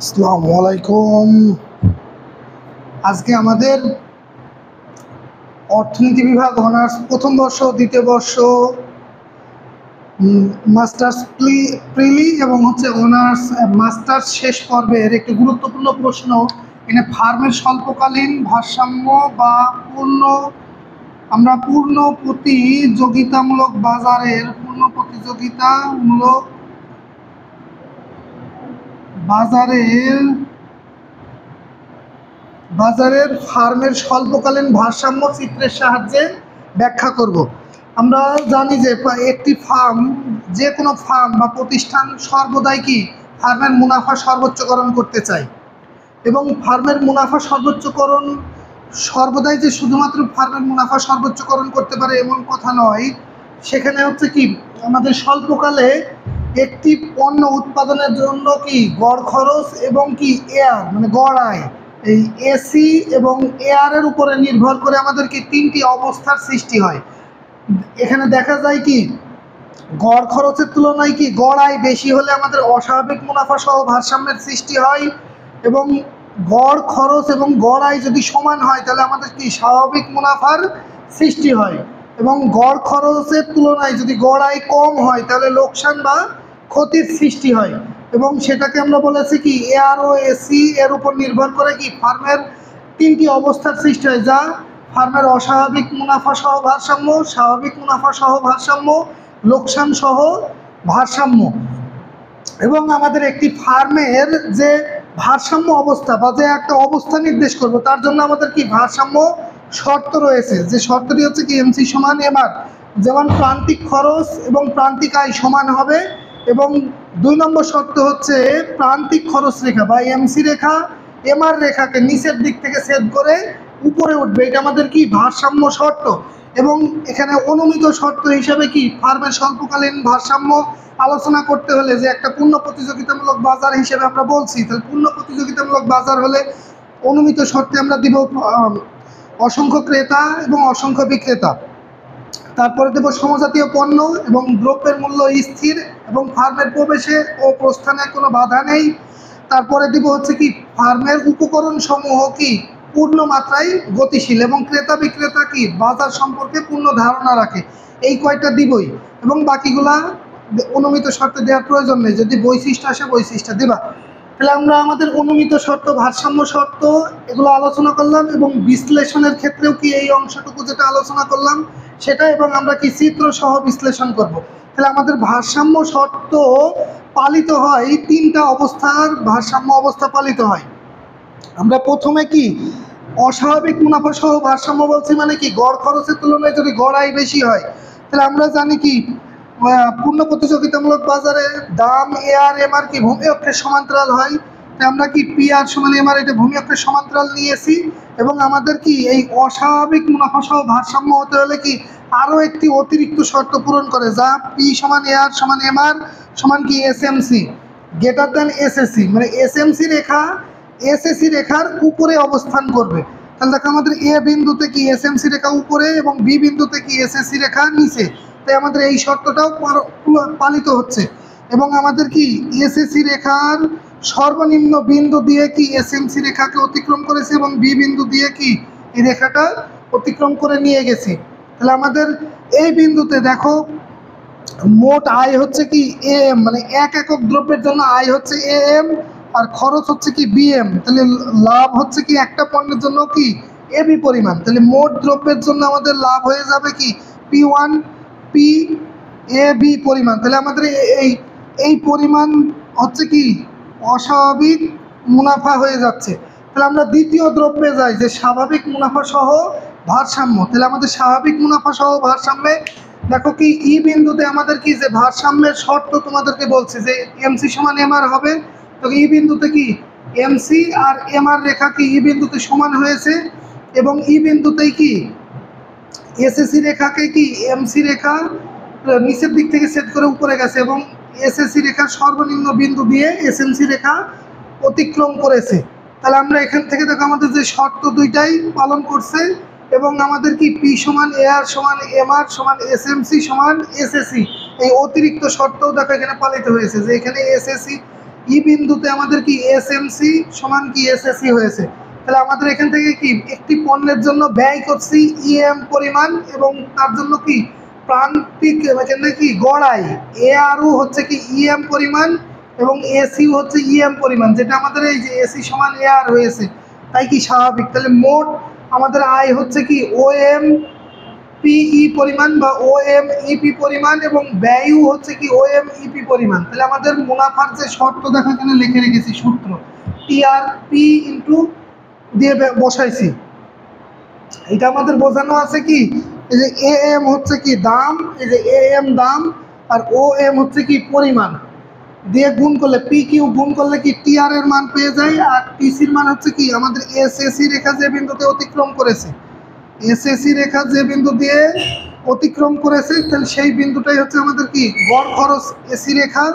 আসসালামু আলাইকুম। আজকে আমাদের অর্থনীতি বিভাগ অনার্স প্রথম বর্ষ দ্বিতীয় বর্ষ মাস্টার্স প্রিলি এবং অনার্স মাস্টার্স শেষ পর্বের একটি গুরুত্বপূর্ণ প্রশ্ন। এখানে ফার্মের স্বল্পকালীন ভারসাম্য বা পূর্ণ প্রতিযোগিতামূলক বাজারের ফার্মের স্বল্পকালীন ভারসাম্য চিত্রের সাহায্যে ব্যাখ্যা করব। আমরা জানি যে একটি ফার্ম, যে কোনো ফার্ম বা প্রতিষ্ঠান সর্বদাই কি ফার্মের মুনাফা সর্বোচ্চকরণ করতে চায়। এবং ফার্মের মুনাফা সর্বদাই যে শুধুমাত্র ফার্মের মুনাফা সর্বোচ্চকরণ করতে পারে এমন কথা নয়। সেখানে কি আমাদের স্বল্পকালে একটি পণ্য উৎপাদনের জন্য কি গড় খরচ এবং কি এয়ার গড় আয়, এই এসি এবং এয়ারের উপরে নির্ভর করে আমাদের কি তিনটি অবস্থার সৃষ্টি হয়। এখানে দেখা যায় কি গড় খরচের তুলনায় কি গড় আয় বেশি হলে আমাদের অস্বাভাবিক মুনাফা সহ ভারসাম্যের সৃষ্টি হয়, এবং গড় খরচ এবং গড় আয় যদি সমান হয় তাহলে আমাদের কি স্বাভাবিক মুনাফার সৃষ্টি হয়, এবং গড় খরচের তুলনায় যদি গড় আয় কম হয় তাহলে লোকসান বা ক্ষতির সৃষ্টি হয়। এবং সেটাকে আমরা বলেছি কি এয়ার ও এসি এর উপর নির্ভর করে কি ফার্মের তিনটি অবস্থার সৃষ্টি হয়, যা ফার্মের অস্বাভাবিক মুনাফা সহ ভারসাম্য, স্বাভাবিক মুনাফা সহ ভারসাম্য, লোকসান সহ ভারসাম্য। এবং আমাদের একটি ফার্মের যে ভারসাম্য অবস্থা বা যে একটা অবস্থা নির্দেশ করব তার জন্য আমাদের কি ভারসাম্য শর্ত রয়েছে, যে শর্তটি হচ্ছে কি এমসি সমান এমআর, যেমন প্রান্তিক খরচ এবং প্রান্তিক আয় সমান হবে। এবং 2 নম্বর শর্ত হচ্ছে প্রান্তিক খরচ রেখা বা এমসি রেখা এমআর রেখাকে নিচের দিক থেকে ছেদ করে উপরে উঠবে, এটা আমাদের কি ভারসাম্য শর্ত। এবং এখানে অনুমিত শর্ত হিসাবে কি ফার্মের স্বল্পকালীন ভারসাম্য আলোচনা করতে হলে যে একটা পূর্ণ প্রতিযোগিতামূলক বাজার হিসেবে আমরা বলছি, তাহলে পূর্ণ প্রতিযোগিতামূলক বাজার হলে অনুমিত শর্তে আমরা দিব অসংখ্য ক্রেতা এবং অসংখ্য বিক্রেতা। তারপরে দেব সমজাতীয় পণ্য এবং দ্রব্যের মূল্য স্থির এবং ফার্মের প্রবেশে ও প্রস্থানে কোনো বাধা নেই। তারপরে দিব হচ্ছে কি ফার্মের উপকরণ সমূহ কি পূর্ণ মাত্রায় গতিশীল এবং ক্রেতা বিক্রেতা কি বাজার সম্পর্কে পূর্ণ ধারণা রাখে। এই কয়টা দিবই, এবং বাকিগুলা অনুমিত শর্তে দেওয়ার প্রয়োজন নেই। যদি বৈশিষ্ট্য আসে বৈশিষ্ট্য দিবা। তাহলে আমরা আমাদের অনুমিত শর্ত, ভারসাম্য শর্ত এগুলো আলোচনা করলাম, এবং বিশ্লেষণের ক্ষেত্রেও কি এই অংশটুকু যেটা আলোচনা করলাম সেটা, এবং আমরা কি চিত্র সহ বিশ্লেষণ করব। তাহলে আমাদের ভারসাম্য শর্ত পালিত হয় তিনটা অবস্থার ভারসাম্য অবস্থা পালিত হয়। আমরা প্রথমে কি অস্বাভাবিক মুনাফা সহ ভারসাম্য বলছি, মানে কি গড় খরচের তুলনায় যদি গড় আয় বেশি হয় তাহলে আমরা জানি কি পূর্ণ প্রতিযোগিতামূলক বাজারে দাম এআর এমআর কি ভূমি অক্ষের সমান্তরাল হয়। তাই আমরা কি পি আর সমান এমআর এটা ভূমি অক্ষের সমান্তরাল নিয়েছি। এবং আমাদের কি এই অস্বাভাবিক মুনাফা সহ ভারসাম্য হতে হলে কি আরও একটি অতিরিক্ত শর্ত পূরণ করে, যা পি সমান এআর সমান এমআর সমান কি এসএমসি গ্রেটার দ্যান এসএসসি, মানে এসএমসি রেখা এসএসসি রেখার উপরে অবস্থান করবে। তাহলে দেখো আমাদের এ বিন্দুতে কি এসএমসি রেখা উপরে এবং বি বিন্দুতে কি এসএসসি রেখা নিচে, তাই আমাদের এই শর্তটাও পালিত হচ্ছে। এবং আমাদের কি এসএসসি রেখার সর্বনিম্ন বিন্দু দিয়ে কি এসএমসি রেখাকে অতিক্রম করেছে এবং বি বিন্দু দিয়ে কি এই রেখাটা অতিক্রম করে নিয়ে গেছি। তাহলে আমাদের এই বিন্দুতে দেখো মোট আয় হচ্ছে কি এম, মানে 1 একক দ্রব্যের জন্য আয় হচ্ছে এম আর খরচ হচ্ছে কি বিএম। তাহলে লাভ হচ্ছে কি একটা পণ্যের জন্য কি এবি পরিমাণ। তাহলে মোট দ্রব্যের জন্য আমাদের লাভ হয়ে যাবে কি P1 পি এ বি পরিমাণ। তাহলে আমাদের এই পরিমাণ হচ্ছে কি অস্বাভাবিক মুনাফা হয়ে যাচ্ছে। তাহলে আমরা দ্বিতীয় দ্রব্যে যাই, যে স্বাভাবিক মুনাফা সহ ভারসাম্য। তাহলে আমাদের স্বাভাবিক মুনাফা সহ ভারসাম্যে দেখো কি ই বিন্দুতে আমাদের কি যে ভারসাম্যের শর্ত তোমাদেরকে বলছে যে এমসি সমান এমআর হবে। তো ই বিন্দুতে কি এমসি আর এমআর রেখা কি ই বিন্দুতে সমান হয়েছে, এবং ই বিন্দুতেই কি এসএসসি রেখাকে কি এমসি রেখা নিচের দিক থেকে সেট করে উপরে গেছে, এবং এসএসসি রেখার সর্বনিম্ন বিন্দু দিয়ে এসএমসি রেখা অতিক্রম করেছে। তাহলে আমরা এখান থেকে দেখো আমাদের যে শর্ত দুইটাই পালন করছে, এবং আমাদের কি পি সমান এআর সমান এমআর সমান এসএমসি সমান এসএসসি এই অতিরিক্ত শর্তও দেখো এখানে পালিত হয়েছে, যে এখানে এসএসসি ই বিন্দুতে আমাদের কি এসএমসি সমান কি এসএসি হয়েছে। তাহলে আমাদের এখান থেকে কি একটি পণ্যের জন্য ব্যয় করছি ইএম পরিমাণ এবং তার জন্য কি প্রান্তিক এখানে কি গড় আয় এআরও হচ্ছে কি ইএম পরিমাণ এবং এসিও হচ্ছে ইএম পরিমাণ, যেটা আমাদের এই যে এসি সমান এআর হয়েছে তাই কি স্বাভাবিক। তাহলে মোট আমাদের আয় হচ্ছে কি ওএম পিই পরিমাণ বা ওএম ইপি পরিমাণ এবং ব্যয়ও হচ্ছে কি ওএম ইপি পরিমাণ। তাহলে আমাদের মুনাফার যে শর্ত দেখো এখানে লিখে রেখেছি সূত্র টিআর পি ইন্টু দিয়ে বসাইছি। এটা আমাদের বোঝানো আছে কি এই যে এএম হচ্ছে কি দাম, এই যে এএম দাম আর ওএম হচ্ছে কি পরিমাণ দিয়ে গুণ করলে পি কিউ গুণ করলে কি টিআর এর মান পেয়ে যায়। আর টিসির মান হচ্ছে কি আমাদের এসএসি রেখা যে বিন্দুতে অতিক্রম করেছে, এসএসি রেখা যে বিন্দু দিয়ে অতিক্রম করেছে তাহলে সেই বিন্দুটাই হচ্ছে আমাদের কি গড় খরচ এসি রেখা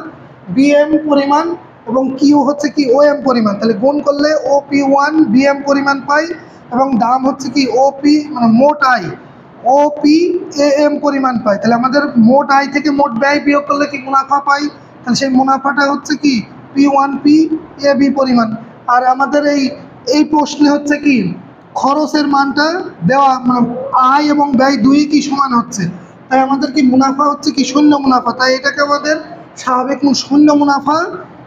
বিএম পরিমাণ এবং কিউ হচ্ছে কি ওএম পরিমাণ। তাহলে গুণ করলে ওপি ওয়ান বিএম পরিমাণ পাই এবং দাম হচ্ছে কি ওপি মানে মোট আয় ওপি এএম পরিমাণ পাই। তাহলে আমাদের মোট আয় থেকে মোট ব্যয় বিয়োগ করলে কি মুনাফা পাই, তাহলে সেই মুনাফাটা হচ্ছে কি P one P A B পরিমাণ। আর আমাদের এই প্রশ্নে হচ্ছে কি খরচের মানটা দেওয়া মানে আয় এবং ব্যয় দুই কি সমান হচ্ছে, তাই আমাদের কি মুনাফা হচ্ছে কি শূন্য মুনাফা, তাই এটাকে আমাদের স্বাভাবিক শূন্য মুনাফা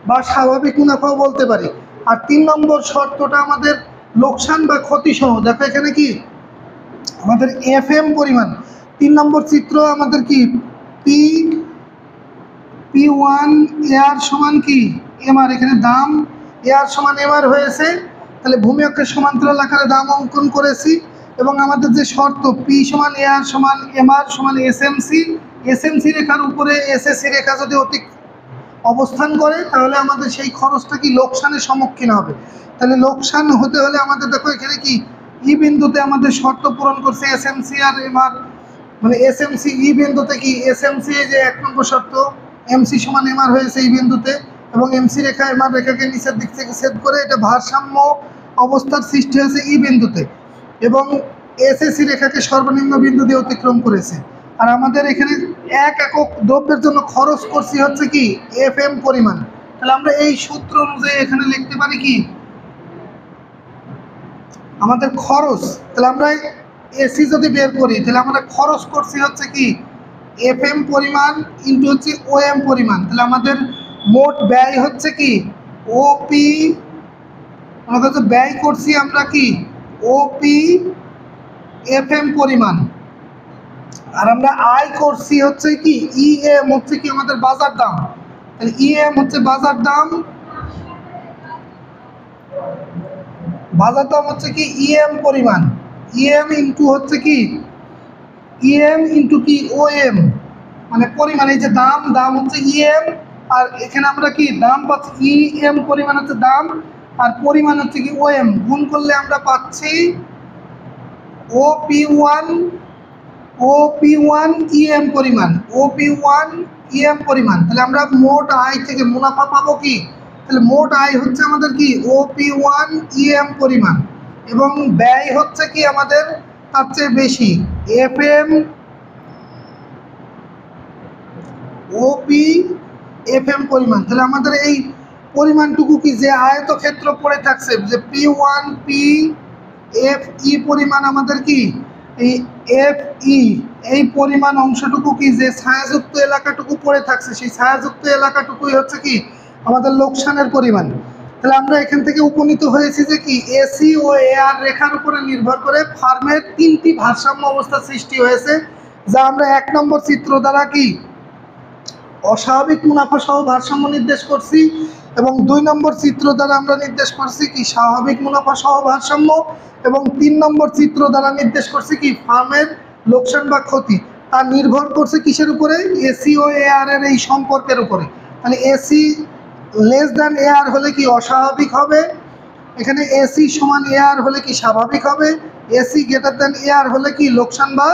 বা স্বাভাবিক মুনাফাও বলতে পারি। আর 3 নম্বর শর্তটা আমাদের লোকসান বা ক্ষতি সহ। দেখো এখানে কি আমাদের এফএম পরিমাণ 3 নম্বর চিত্র আমাদের কি পি পি ওয়ান এআর সমান কি এমআর, এখানে দাম এআর সমান এমআর হয়েছে। তাহলে ভূমি অক্ষের সমান্তরাল আকারে দাম অঙ্কন করেছি এবং আমাদের যে শর্ত পি সমান এআর সমান এমআর সমান এসএমসি, এসএমসি রেখার উপরে এসএসসি রেখা যদি অবস্থান করে তাহলে আমাদের সেই খরচটা কি লোকসানের সম্মুখীন হবে। তাহলে লোকসান হতে হলে আমাদের দেখো এখানে কি ই বিন্দুতে আমাদের শর্ত পূরণ করছে এসএমসি আর এমআর, মানে এসএমসি ই বিন্দুতে কি এসএমসি যে 1 নম্বর শর্ত এমসি সমান এমআর হয়েছে এই বিন্দুতে এবং এমসি রেখা এমআর রেখাকে নিচের দিক থেকে ছেদ করে এটা ভারসাম্য অবস্থার সৃষ্টি হয়েছে ই বিন্দুতে এবং এসএসি রেখাকে সর্বনিম্ন বিন্দু দিয়ে অতিক্রম করেছে। আর আমাদের এখানে 1 একক দ্রব্যের জন্য খরচ করছি হচ্ছে কি এফএম পরিমাণ। তাহলে আমরা এই সূত্র অনুযায়ী এখানে লিখতে পারি কি আমাদের খরচ, তাহলে আমরা এসি যদি বের করি তাহলে আমরা খরচ করছি হচ্ছে কি এফএম পরিমাণ ইন্টু হচ্ছে ওএম পরিমাণ। তাহলে আমাদের মোট ব্যয় হচ্ছে কি ওপি, আমাদের তো ব্যয় করছি আমরা কি ওপি এফএম পরিমাণ আর আমরা আয় করছি হচ্ছে কি ইএম হচ্ছে কি আমাদের বাজার দাম। তাহলে ইএম হচ্ছে বাজার দাম, বাজার দাম হচ্ছে কি ইএম পরিমাণ, ইএম ইন্টু হচ্ছে কি ইএম ইন্টু কি ওএম মানে পরিমাণ, এই যে দাম দাম হচ্ছে ইএম আর এখানে আমরা কি দাম পাচ্ছি ইএম পরিমাণ হচ্ছে দাম আর পরিমাণ হচ্ছে কি ওএম, গুণ করলে আমরা পাচ্ছি ওপি ওয়ান ইএম পরিমাণ, ওপি ওয়ান ইএম পরিমাণ। তাহলে আমরা মোট আয় থেকে মুনাফা পাবো কি, তাহলে মোট আয় হচ্ছে আমাদের কি ওপি ওয়ান ইএম পরিমাণ এবং ব্যয় হচ্ছে কি আমাদের তার চেয়ে বেশি এফএম ওপি এফএম পরিমাণ। তাহলে আমাদের এই পরিমাণটুকু কি যে আয়তক্ষেত্র পড়ে থাকছে যে P one P F E পরিমাণ আমাদের কি এই এফ ই এই পরিমাণ অংশটুকু কি যে ছায়াযুক্ত এলাকাটুকু পড়ে থাকছে সেই ছায়াযুক্ত এলাকাটুকুই হচ্ছে কি আমাদের লোকসানের পরিমাণ। তাহলে আমরা এখান থেকে উপনীত হয়েছি যে কি এসি ও এআর রেখার উপরে নির্ভর করে ফার্মের 3টি ভারসাম্য অবস্থা সৃষ্টি হয়েছে যা আমরা 1 নম্বর চিত্র দ্বারা কি অস্বাভাবিক মুনাফা সহ ভারসাম্য নির্দেশ করছি এবং 2 নম্বর চিত্র দ্বারা আমরা নির্দেশ করছি কি স্বাভাবিক মুনাফা সহ ভারসাম্য এবং 3 নম্বর চিত্র দ্বারা নির্দেশ করছি কি ফার্মের লোকসান বা ক্ষতি। তা নির্ভর করছে কিসের উপরে এসি ও এআর এর এই সম্পর্কের উপরে। তাহলে এসি লেস দ্যান এআর হলে কি অস্বাভাবিক হবে, এখানে এসি সমান এআর হলে কি স্বাভাবিক হবে, এসি গ্রেটার দ্যান এআর হলে কি লোকসান বা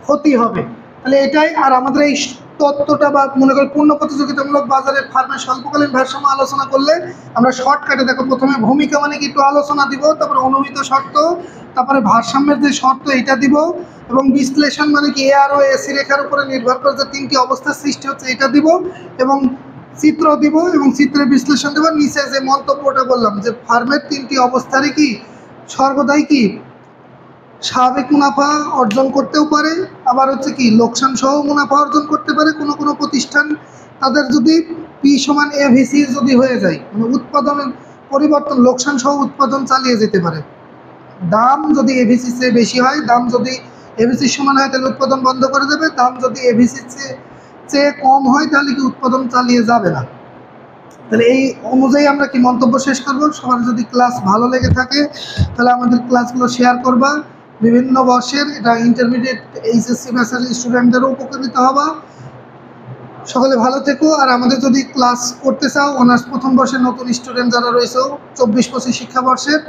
ক্ষতি হবে। তাহলে এটাই। আর আমাদের এই তত্ত্বটা বা মনে করি পূর্ণ প্রতিযোগিতামূলক বাজারে ফার্মের স্বল্পকালীন ভারসাম্য আলোচনা করলে আমরা শর্টকাটে দেখো প্রথমে ভূমিকা মানে কি একটু আলোচনা দিব, তারপরে অনুমিত শর্ত, তারপরে ভারসাম্যের যে শর্ত এটা দিব এবং বিশ্লেষণ মানে কি এআর ও এসি রেখার উপরে নির্ভর করে যে 3টি অবস্থার সৃষ্টি হচ্ছে এটা দিব এবং চিত্র দিব এবং চিত্রের বিশ্লেষণ দেব। নিচে যে মন্তব্যটা বললাম যে ফার্মের 3টি অবস্থারই কি সর্বদাই কি স্বাভাবিক মুনাফা অর্জন করতেও পারে, আবার হচ্ছে কি লোকসান সহ মুনাফা অর্জন করতে পারে। কোনো কোনো প্রতিষ্ঠান তাদের যদি পি সমান এভিসি যদি হয়ে যায়, মানে উৎপাদনের পরিবর্তন লোকসান সহ উৎপাদন চালিয়ে যেতে পারে। দাম যদি এভিসি চেয়ে বেশি হয়, দাম যদি এভিসির সমান হয় তাহলে উৎপাদন বন্ধ করে দেবে। দাম যদি এভিসির চেয়ে কম হয় তাহলে কি উৎপাদন চালিয়ে যাবে না। তাহলে এই অনুযায়ী আমরা কি মন্তব্য শেষ করব। সবার যদি ক্লাস ভালো লেগে থাকে তাহলে আমাদের ক্লাসগুলো শেয়ার করবা। বিভিন্ন বর্ষের এটা ইন্টারমিডিয়েট এইচএসসি ব্যাচের স্টুডেন্টদেরও উপকৃত হবা। সকলে ভালো থেকো। আর আমাদের যদি ক্লাস করতে চাও, অনার্স প্রথম বর্ষের নতুন স্টুডেন্ট যারা রয়েছে 24-25 শিক্ষাবর্ষের,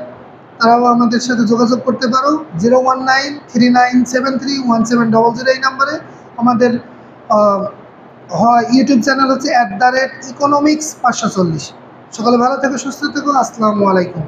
তারাও আমাদের সাথে যোগাযোগ করতে পারো 01939731700 এই নাম্বারে। আমাদের ইউটিউব চ্যানেল হচ্ছে @economics 540। সকলে ভালো থেকো, সুস্থ থেকো। আসসালামু আলাইকুম।